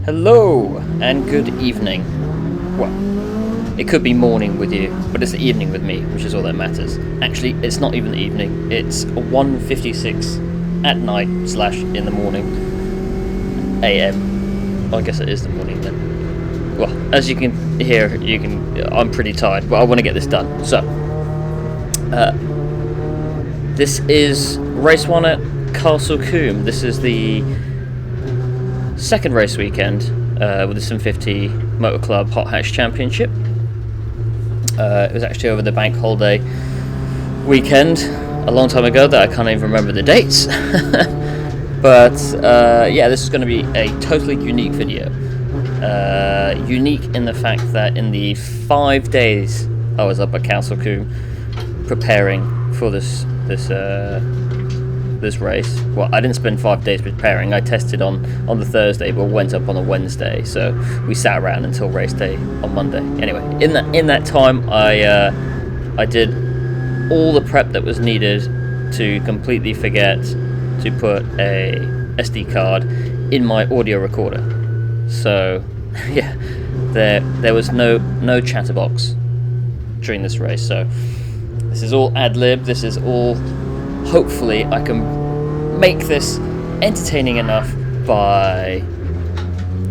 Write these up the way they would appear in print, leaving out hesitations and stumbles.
Hello and good evening. Well, it could be morning with you, but it's the evening with me, which is all that matters. Actually, it's not even the evening. It's 1:56 at night / in the morning AM. I guess it is the morning then. Well, as you can hear, I'm pretty tired, but I want to get this done. So, this is race 1 at Castle Combe. This is the second race weekend with the Sim 50 Motor Club Hot Hatch Championship. It was actually over the bank holiday weekend a long time ago that I can't even remember the dates. But yeah, this is going to be a totally unique video. Unique in the fact that in the 5 days I was up at Castle Combe preparing for this race. Well, I didn't spend 5 days preparing. I tested on the Thursday, but went up on a Wednesday. So we sat around until race day on Monday. Anyway, in that time, I did all the prep that was needed to completely forget to put a SD card in my audio recorder. So yeah, there was no chatterbox during this race. So this is all ad lib. This is all. Hopefully I can make this entertaining enough by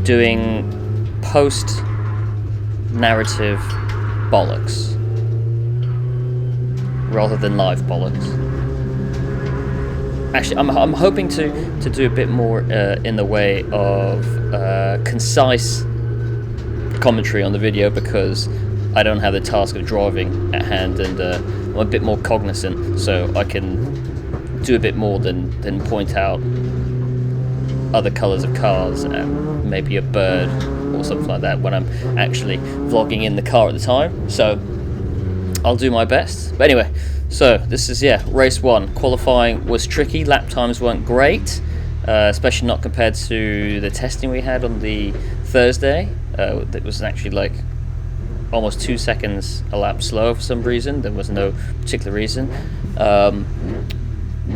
doing post-narrative bollocks rather than live bollocks. Actually, I'm hoping to do a bit more in the way of concise commentary on the video, because I don't have the task of driving at hand, and I'm a bit more cognizant, so I can do a bit more than point out other colours of cars and maybe a bird or something like that when I'm actually vlogging in the car at the time. So I'll do my best. But anyway, so this is race 1. Qualifying was tricky. Lap times weren't great, especially not compared to the testing we had on the Thursday. It was actually like almost 2 seconds a lap slower for some reason. There was no particular reason.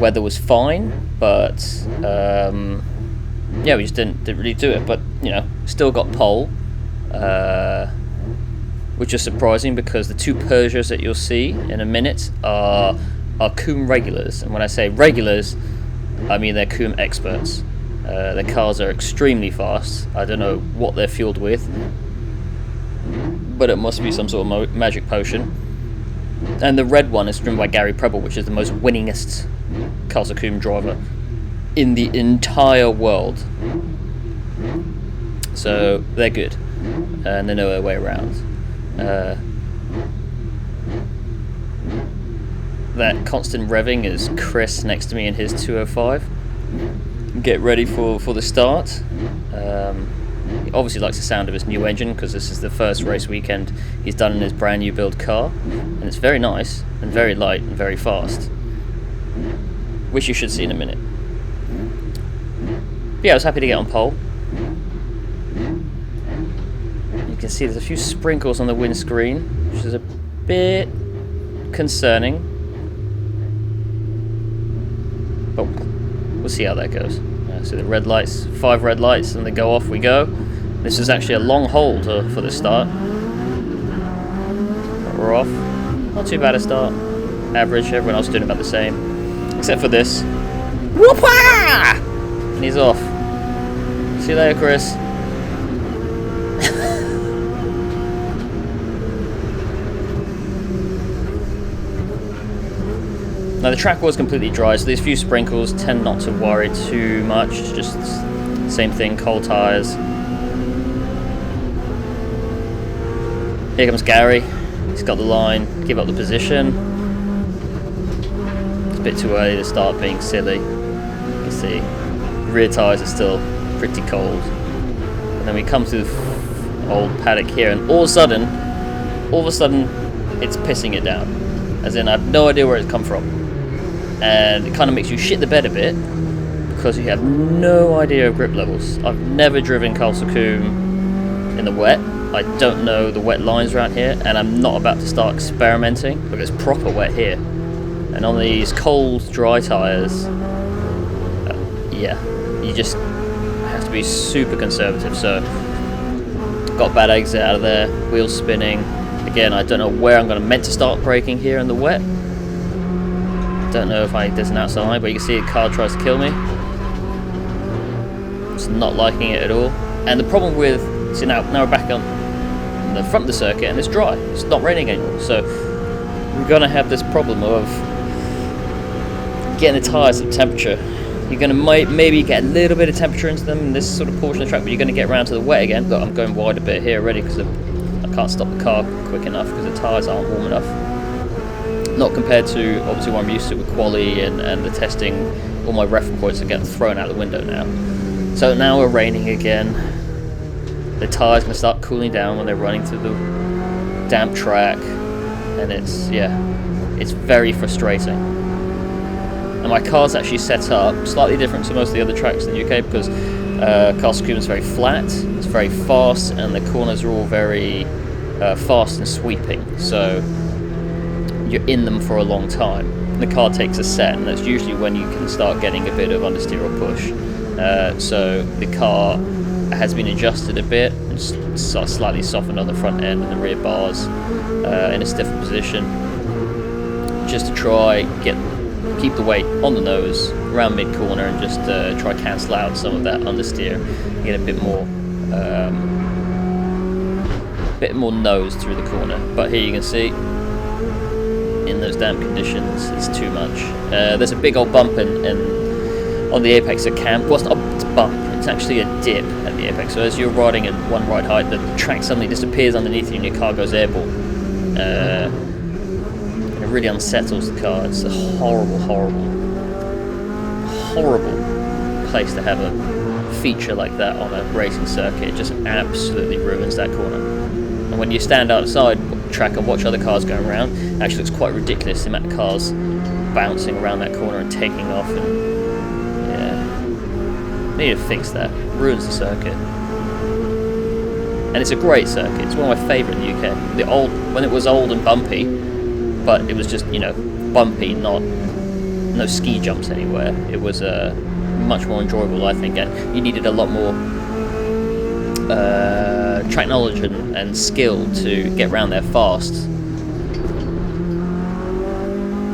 Weather was fine, but yeah, we just didn't really do it. But still got pole, which is surprising because the 2 Peugeots that you'll see in a minute are Combe regulars. And when I say regulars, I mean they're Combe experts. Their cars are extremely fast. I don't know what they're fueled with, but it must be some sort of magic potion. And the red one is driven by Gary Preble, which is the most winningest Castle Combe driver in the entire world. So they're good, and they know their way around. That constant revving is Chris next to me in his 205. Get ready for the start. He obviously likes the sound of his new engine because this is the first race weekend he's done in his brand new build car, and it's very nice and very light and very fast, which you should see in a minute. But yeah, I was happy to get on pole. You can see there's a few sprinkles on the windscreen, which is a bit concerning, but we'll see how that goes. So the red lights, 5 red lights, and they go off, we go. This is actually a long hold for the start. But we're off. Not too bad a start. Average, everyone else doing about the same. Except for this. Whoop-ah! And he's off. See you later, Chris. Now the track was completely dry, so these few sprinkles tend not to worry too much. It's just same thing, cold tyres. Here comes Gary. He's got the line, give up the position. It's a bit too early to start being silly. You can see the rear tyres are still pretty cold. And then we come through the old paddock here, and all of a sudden, it's pissing it down. As in, I have no idea where it's come from. And it kind of makes you shit the bed a bit because you have no idea of grip levels. I've never driven Castle Combe in the wet. I don't know the wet lines around here, and I'm not about to start experimenting because it's proper wet here. And on these cold, dry tyres, yeah, you just have to be super conservative. So got bad exit out of there, wheels spinning. Again, I don't know where I'm meant to start braking here in the wet. Don't know if there's an outside line, but you can see a car tries to kill me. Just not liking it at all. And the problem with, see now we're back on the front of the circuit and it's dry. It's not raining anymore. So we're going to have this problem of getting the tyres at temperature. You're going to maybe get a little bit of temperature into them in this sort of portion of the track, but you're going to get around to the wet again. Look, I'm going wide a bit here already because I can't stop the car quick enough because the tyres aren't warm enough. Not compared to obviously what I'm used to with quali and the testing. All my reference points are getting thrown out the window now. So now we're raining again. The tyres going to start cooling down when they're running through the damp track, and it's very frustrating. And my car's actually set up slightly different to most of the other tracks in the UK because Castle Combe is very flat, it's very fast, and the corners are all very fast and sweeping. So you're in them for a long time. The car takes a set, and that's usually when you can start getting a bit of understeer or push. So the car has been adjusted a bit and slightly softened on the front end and the rear bars in a stiffer position, just to try keep the weight on the nose around mid corner and just try cancel out some of that understeer, get a bit more nose through the corner. But here you can see, in those damp conditions, it's too much. There's a big old bump on the apex of Combe. Well, it's not a bump, it's actually a dip at the apex. So as you're riding at one ride height, the track suddenly disappears underneath you and your car goes airborne. And it really unsettles the car. It's a horrible, horrible, horrible place to have a feature like that on a racing circuit. It just absolutely ruins that corner. And when you stand outside track and watch other cars going around, it actually looks quite ridiculous, the amount of cars bouncing around that corner and taking off. And need to fix that. Ruins the circuit. And it's a great circuit. It's one of my favourite in the UK. When it was old and bumpy, but it was just, bumpy, no ski jumps anywhere. It was much more enjoyable, I think, and you needed a lot more track knowledge and skill to get around there fast.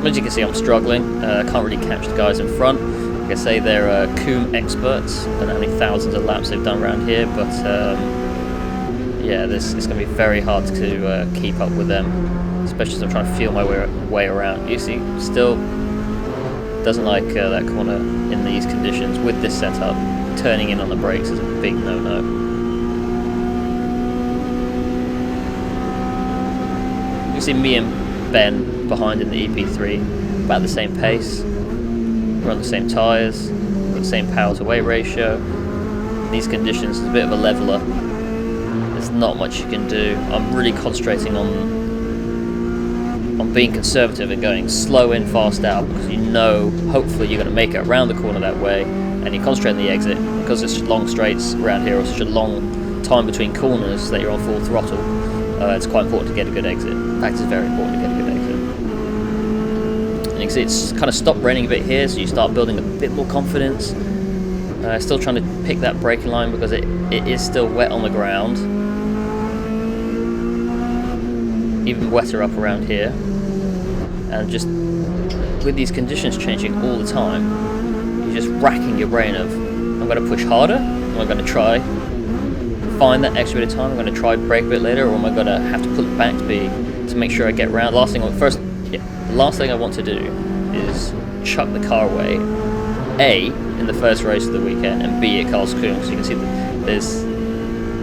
As you can see, I'm struggling. I can't really catch the guys in front. Like I say, they're Combe experts. I don't know how many thousands of laps they've done around here, but it's going to be very hard to keep up with them, especially as I'm trying to feel my way around. You see, still doesn't like that corner in these conditions with this setup. Turning in on the brakes is a big no-no. You can see me and Ben behind in the EP3, about the same pace. We're on the same tyres, got the same power to weight ratio. In these conditions, it's a bit of a leveller. There's not much you can do. I'm really concentrating on being conservative and going slow in, fast out, because hopefully you're going to make it around the corner that way, and you concentrate on the exit. Because there's such long straights around here, or such a long time between corners that you're on full throttle, it's quite important to get a good exit. In fact, it's very important to get a good exit. And you can see it's kind of stopped raining a bit here, so you start building a bit more confidence. Still trying to pick that braking line because it is still wet on the ground. Even wetter up around here. And just with these conditions changing all the time, you're just racking your brain of, I'm going to push harder, am I going to try find that extra bit of time, I'm going to try brake a bit later, or am I going to have to pull it back to make sure I get around. The last thing I want to do is chuck the car away, A, in the first race of the weekend, and B, at Castle Combe. So you can see there's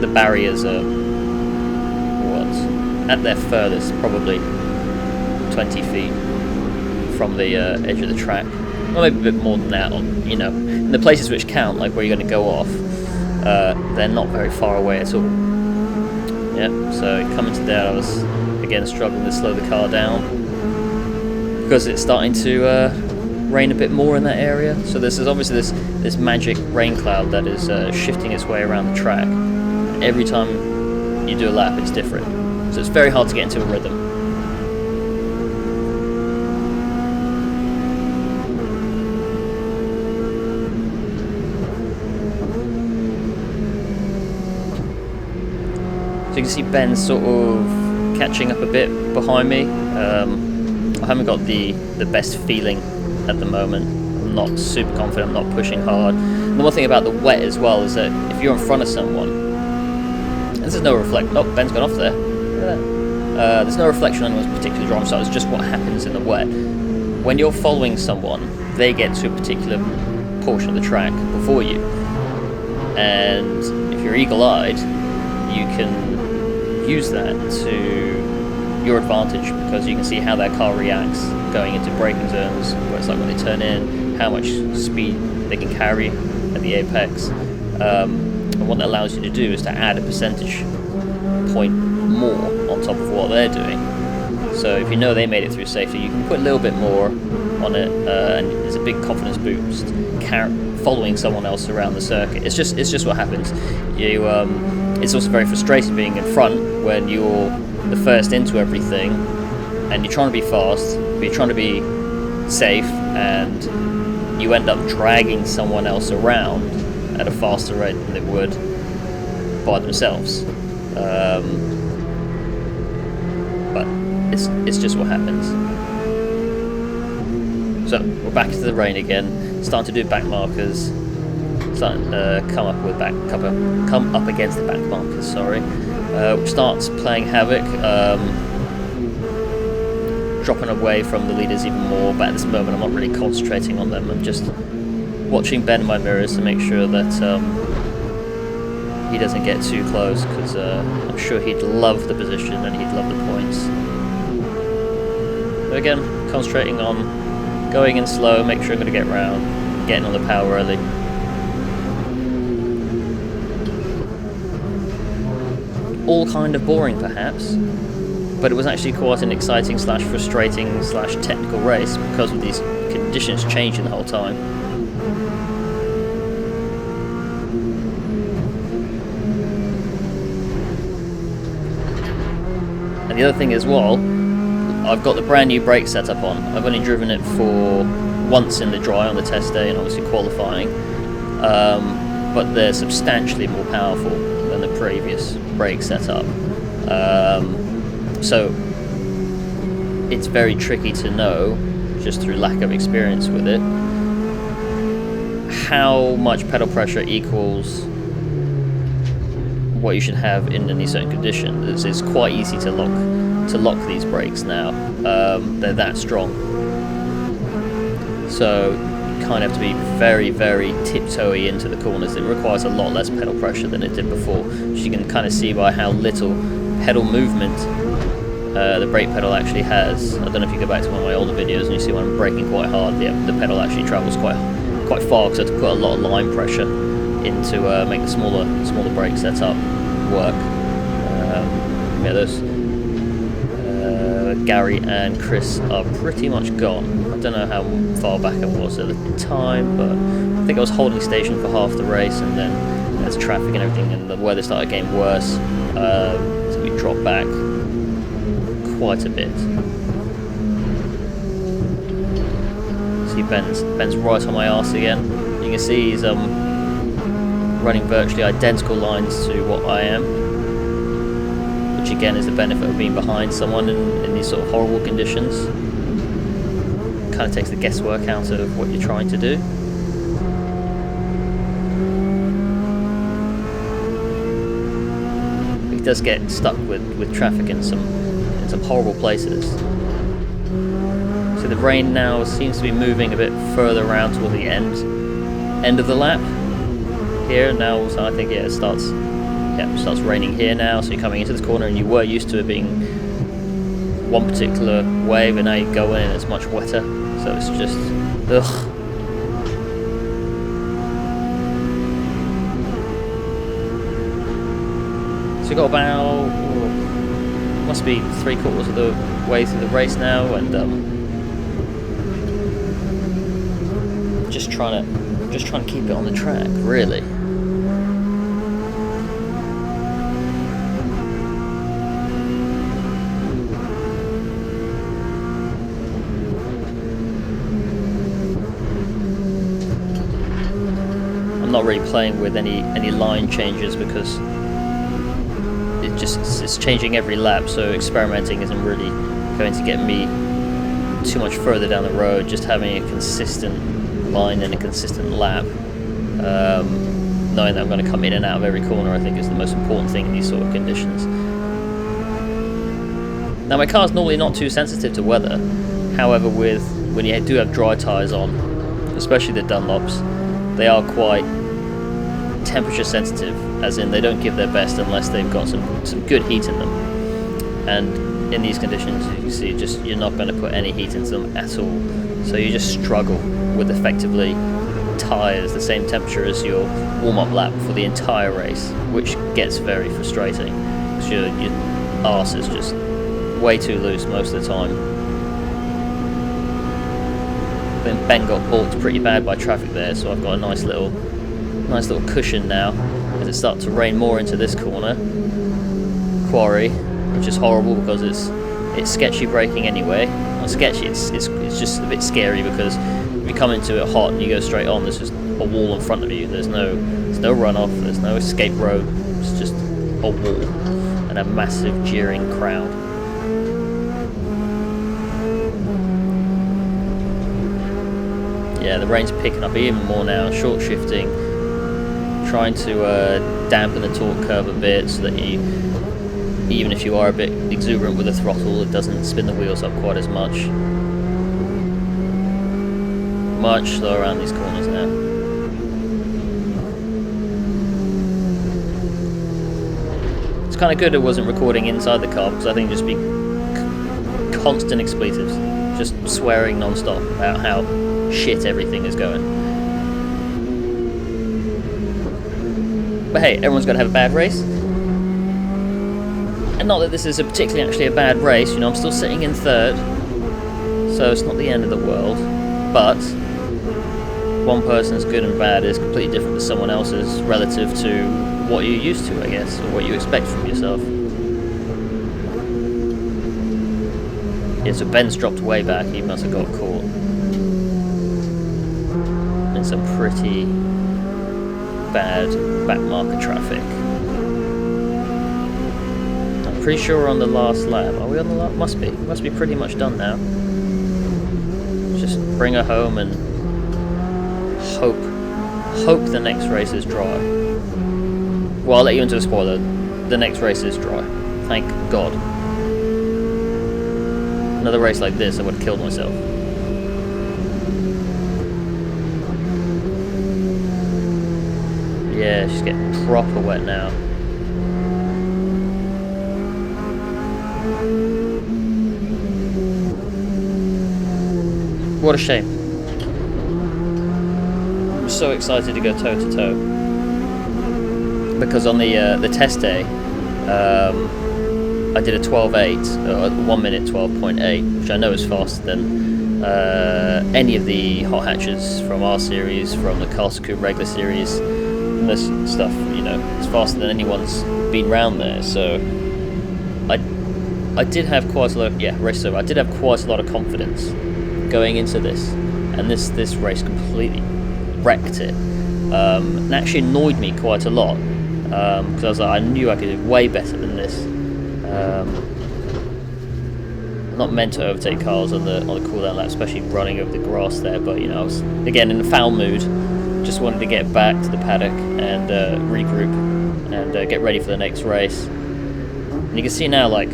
the barriers are, at their furthest, probably 20 feet from the edge of the track. Well, maybe a bit more than that. In the places which count, like where you're going to go off, they're not very far away at all. Yeah, so coming to there, I was again struggling to slow the car down because it's starting to rain a bit more in that area. So this is obviously this magic rain cloud that is shifting its way around the track. Every time you do a lap, it's different. So it's very hard to get into a rhythm. So you can see Ben sort of catching up a bit behind me. I haven't got the best feeling at the moment. I'm not super confident, I'm not pushing hard. And the one thing about the wet as well is that if you're in front of someone, and there's no reflection. Oh, Ben's gone off there. Look at that. There's no reflection on anyone's particular driving style, it's just what happens in the wet. When you're following someone, they get to a particular portion of the track before you. And if you're eagle-eyed, you can use that to your advantage, because you can see how their car reacts going into braking zones, what it's like when they turn in, how much speed they can carry at the apex. And what that allows you to do is to add a percentage point more on top of what they're doing. So if you know they made it through safely, you can put a little bit more on it, and it's a big confidence boost following someone else around the circuit. It's just what happens. It's also very frustrating being in front when you're the first into everything and you're trying to be fast, but you're trying to be safe, and you end up dragging someone else around at a faster rate than they would by themselves. But it's just what happens. So we're back into the rain again, starting to do back markers, starting to come up against the back markers, sorry, which starts playing havoc, dropping away from the leaders even more, but at this moment I'm not really concentrating on them. I'm just watching Ben in my mirrors to make sure that he doesn't get too close, because I'm sure he'd love the position and he'd love the points. So again, concentrating on going in slow, make sure I'm going to get round, getting on the power early. All kind of boring perhaps, but it was actually quite an exciting / frustrating / technical race because of these conditions changing the whole time. And the other thing as well, I've got the brand new brake setup on. I've only driven it for once in the dry on the test day and obviously qualifying, but they're substantially more powerful than the previous brake setup. So it's very tricky to know, just through lack of experience with it, how much pedal pressure equals what you should have in any certain condition. It's quite easy to lock these brakes now. They're that strong. So you kind of have to be very, very tiptoey into the corners. It requires a lot less pedal pressure than it did before, which you can kind of see by how little pedal movement the brake pedal actually has. I don't know if you go back to one of my older videos and you see when I'm braking quite hard, the pedal actually travels quite far, because I have to put a lot of line pressure into make the smaller brake setup work. Yeah, those Gary and Chris are pretty much gone. I don't know how far back I was at the time, but I think I was holding station for half the race, and then there's traffic and everything, and the weather started getting worse, so we dropped back quite a bit. See Ben's right on my arse again. You can see he's running virtually identical lines to what I am, which again is the benefit of being behind someone in these sort of horrible conditions. Kind of takes the guesswork out of what you're trying to do. He does get stuck with traffic in some horrible places. So the rain now seems to be moving a bit further around toward the end of the lap here now. So I think it starts raining here now. So you're coming into this corner, and you were used to it being one particular way, but now you go in and it's much wetter. So it's just ugh. So we got about must be 3/4 of the way through the race now, and just trying to keep it on the track, really. I'm not really playing with any line changes, because it's changing every lap, so experimenting isn't really going to get me too much further down the road. Just having a consistent line and a consistent lap, knowing that I'm going to come in and out of every corner, I think is the most important thing in these sort of conditions. Now my car's normally not too sensitive to weather, however when you do have dry tyres on, especially the Dunlops, they are quite temperature sensitive, as in they don't give their best unless they've got some good heat in them. And in these conditions, you can see, you're not going to put any heat into them at all, so you just struggle with effectively tyres the same temperature as your warm-up lap for the entire race, which gets very frustrating because your arse is just way too loose most of the time. Then Ben got balked pretty bad by traffic there, so I've got a nice little cushion now as it starts to rain more into this quarry, which is horrible because it's sketchy braking anyway. Not sketchy, it's just a bit scary because if you come into it hot and you go straight on, there's just a wall in front of you. There's no runoff, there's no escape road, it's just a wall and a massive jeering crowd. Yeah, the rain's picking up even more now, short shifting, trying to dampen the torque curve a bit so that even if you are a bit exuberant with the throttle, it doesn't spin the wheels up quite as much. Much slower around these corners now. It's kind of good it wasn't recording inside the car, because I think just be constant expletives, just swearing non-stop about how shit everything is going. But hey, everyone's going to have a bad race. And not that this is particularly actually a bad race, you know, I'm still sitting in third, so it's not the end of the world, but one person's good and bad is completely different to someone else's relative to what you're used to, I guess, or what you expect from yourself. Yeah, so Ben's dropped way back, he must have got caught in some pretty bad back marker traffic. I'm pretty sure we're on the last lap. Are we on the last? Must be. Must be pretty much done now. Just bring her home and hope the next race is dry. Well, I'll let you into a spoiler. The next race is dry. Thank God. Another race like this, I would have killed myself. Yeah, she's getting proper wet now. What a shame. I'm so excited to go toe to toe, because on the test day, I did a 12.8, 1 minute 12.8, which I know is faster than any of the hot hatches from our series, from the Castle Combe regular series, and this stuff. You know, it's faster than anyone's been round there. So I did have quite a lot. Race over. I did have quite a lot of confidence going into this, and this race completely wrecked it. And actually annoyed me quite a lot, because I knew I could do way better than this. I'm not meant to overtake cars on the cooldown lap, especially running over the grass there. But you know, I was again in a foul mood. Just wanted to get back to the paddock and regroup and get ready for the next race. And you can see now, like,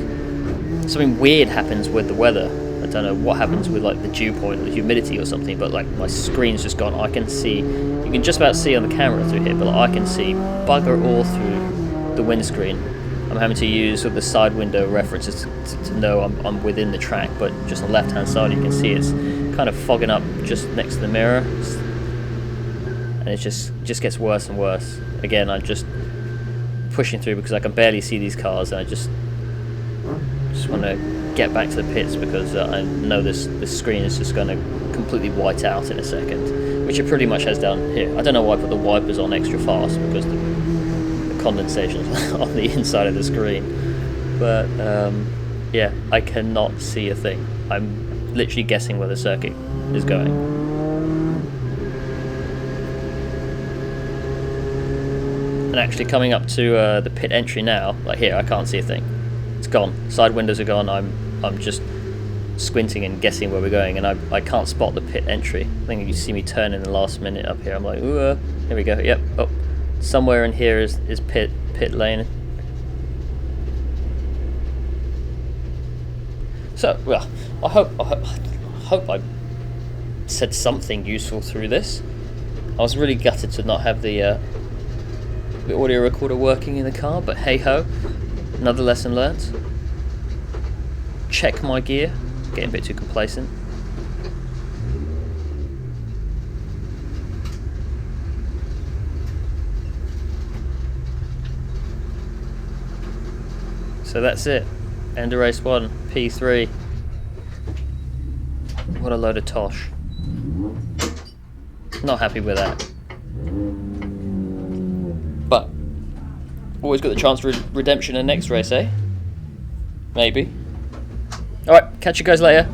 something weird happens with the weather. I don't know what happens with like the dew point or the humidity or something, but like my screen's just gone. I can see, you can just about see on the camera through here, but like, I can see bugger all through the windscreen. I'm having to use sort of the side window references to know I'm within the track, but just on the left hand side you can see it's kind of fogging up just next to the mirror, and it just gets worse and worse. Again, I'm just pushing through because I can barely see these cars, and I just want to get back to the pits because I know this screen is just going to completely white out in a second, which it pretty much has done here. I don't know why I put the wipers on extra fast, because the condensation on the inside of the screen, but yeah, I cannot see a thing. I'm literally guessing where the circuit is going. And actually coming up to the pit entry now, like here, I can't see a thing. It's gone. Side windows are gone. I'm just squinting and guessing where we're going, and I can't spot the pit entry. I think you see me turn in the last minute up here. I'm like, ooh, here we go. Yep. Oh, somewhere in here is pit lane. So, well, I hope I said something useful through this. I was really gutted to not have the audio recorder working in the car, but hey ho, another lesson learnt. Check my gear. Getting a bit too complacent. So that's it. End of race 1, P3. What a load of tosh. Not happy with that. But always got the chance for redemption in the next race, eh? Maybe. Alright, catch you guys later.